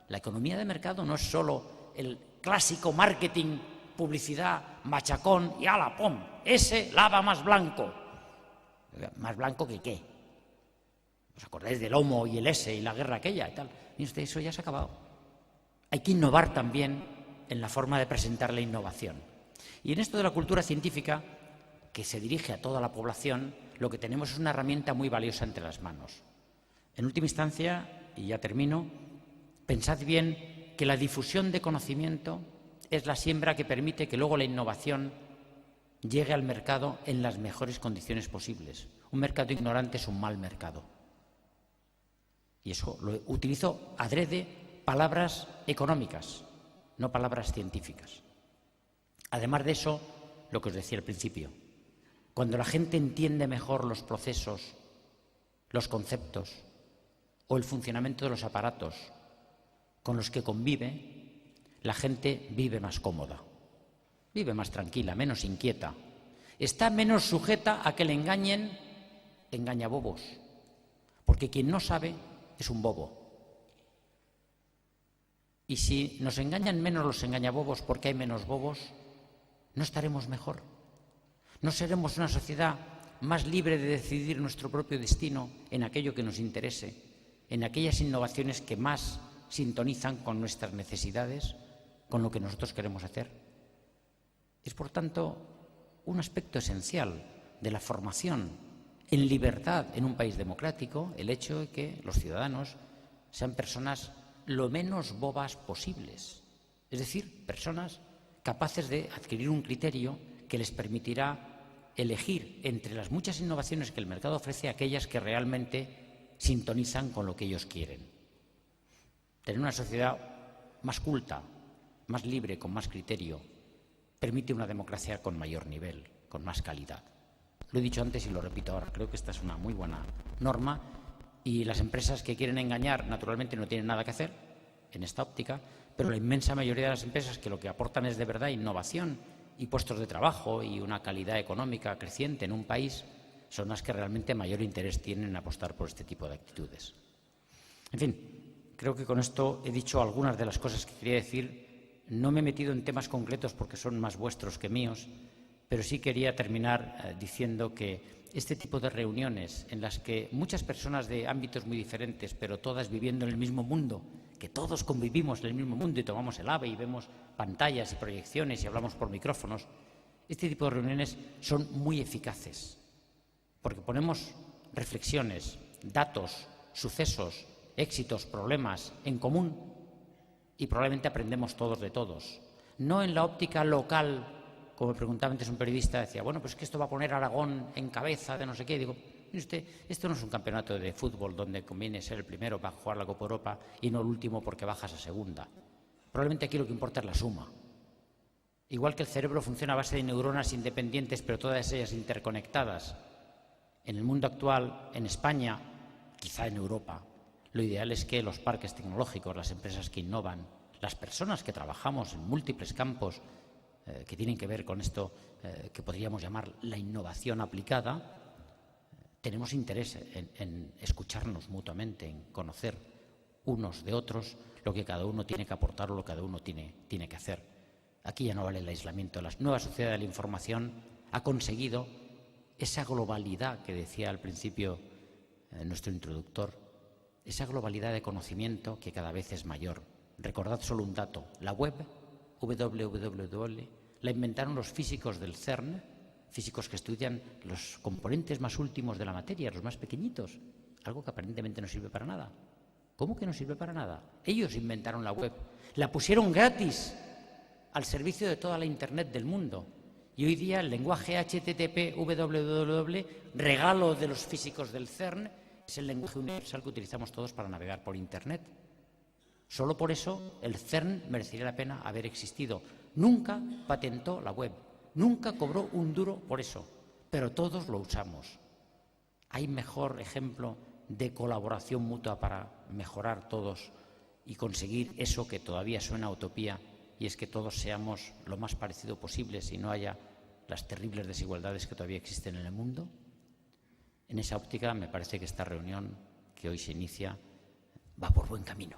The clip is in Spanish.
La economía de mercado no es solo el clásico marketing, publicidad, machacón y ¡ala, pum! Ese lava más blanco. ¿Más blanco que qué? ¿Os acordáis del Homo y el S y la guerra aquella y tal? Y usted, eso ya se ha acabado. Hay que innovar también en la forma de presentar la innovación. Y en esto de la cultura científica, que se dirige a toda la población, lo que tenemos es una herramienta muy valiosa entre las manos. En última instancia, y ya termino, pensad bien que la difusión de conocimiento es la siembra que permite que luego la innovación llegue al mercado en las mejores condiciones posibles. Un mercado ignorante es un mal mercado. Y eso lo utilizo adrede palabras económicas, no palabras científicas. Además de eso, lo que os decía al principio, cuando la gente entiende mejor los procesos, los conceptos o el funcionamiento de los aparatos con los que convive, la gente vive más cómoda, vive más tranquila, menos inquieta, está menos sujeta a que le engañen engañabobos, porque quien no sabe es un bobo. Y si nos engañan menos los engañabobos porque hay menos bobos, no estaremos mejor. No seremos una sociedad más libre de decidir nuestro propio destino en aquello que nos interese, en aquellas innovaciones que más sintonizan con nuestras necesidades, con lo que nosotros queremos hacer. Es, por tanto, un aspecto esencial de la formación en libertad en un país democrático, el hecho de que los ciudadanos sean personas lo menos bobas posibles, es decir, personas capaces de adquirir un criterio que les permitirá elegir entre las muchas innovaciones que el mercado ofrece aquellas que realmente sintonizan con lo que ellos quieren. Tener una sociedad más culta, más libre, con más criterio, permite una democracia con mayor nivel, con más calidad. Lo he dicho antes y lo repito ahora, creo que esta es una muy buena norma y las empresas que quieren engañar naturalmente no tienen nada que hacer en esta óptica, pero la inmensa mayoría de las empresas que lo que aportan es de verdad innovación y puestos de trabajo y una calidad económica creciente en un país son las que realmente mayor interés tienen en apostar por este tipo de actitudes. En fin, creo que con esto he dicho algunas de las cosas que quería decir. No me he metido en temas concretos porque son más vuestros que míos, pero sí quería terminar diciendo que este tipo de reuniones en las que muchas personas de ámbitos muy diferentes, pero todas viviendo en el mismo mundo, que todos convivimos en el mismo mundo y tomamos el AVE y vemos pantallas y proyecciones y hablamos por micrófonos, este tipo de reuniones son muy eficaces, porque ponemos reflexiones, datos, sucesos, éxitos, problemas en común y probablemente aprendemos todos de todos. No en la óptica local, como me preguntaba antes un periodista, decía, bueno, pues es que esto va a poner a Aragón en cabeza de no sé qué. Digo, mire usted, esto no es un campeonato de fútbol donde conviene ser el primero para jugar la Copa Europa y no el último porque bajas a segunda. Probablemente aquí lo que importa es la suma. Igual que el cerebro funciona a base de neuronas independientes, pero todas ellas interconectadas. En el mundo actual, en España, quizá en Europa, lo ideal es que los parques tecnológicos, las empresas que innovan, las personas que trabajamos en múltiples campos que tienen que ver con esto que podríamos llamar la innovación aplicada, tenemos interés en escucharnos mutuamente, en conocer unos de otros lo que cada uno tiene que aportar o lo que cada uno tiene que hacer. Aquí ya no vale el aislamiento. La nueva sociedad de la información ha conseguido esa globalidad que decía al principio nuestro introductor, esa globalidad de conocimiento que cada vez es mayor. Recordad solo un dato, la web, www, la inventaron los físicos del CERN, físicos que estudian los componentes más últimos de la materia, los más pequeñitos, algo que aparentemente no sirve para nada. ¿Cómo que no sirve para nada? Ellos inventaron la web, la pusieron gratis al servicio de toda la Internet del mundo. Y hoy día el lenguaje HTTP, www, regalo de los físicos del CERN, es el lenguaje universal que utilizamos todos para navegar por Internet. Solo por eso el CERN merecería la pena haber existido. Nunca patentó la web, nunca cobró un duro por eso, pero todos lo usamos. ¿Hay mejor ejemplo de colaboración mutua para mejorar todos y conseguir eso que todavía suena a utopía, y es que todos seamos lo más parecido posible y no haya las terribles desigualdades que todavía existen en el mundo? En esa óptica me parece que esta reunión que hoy se inicia va por buen camino.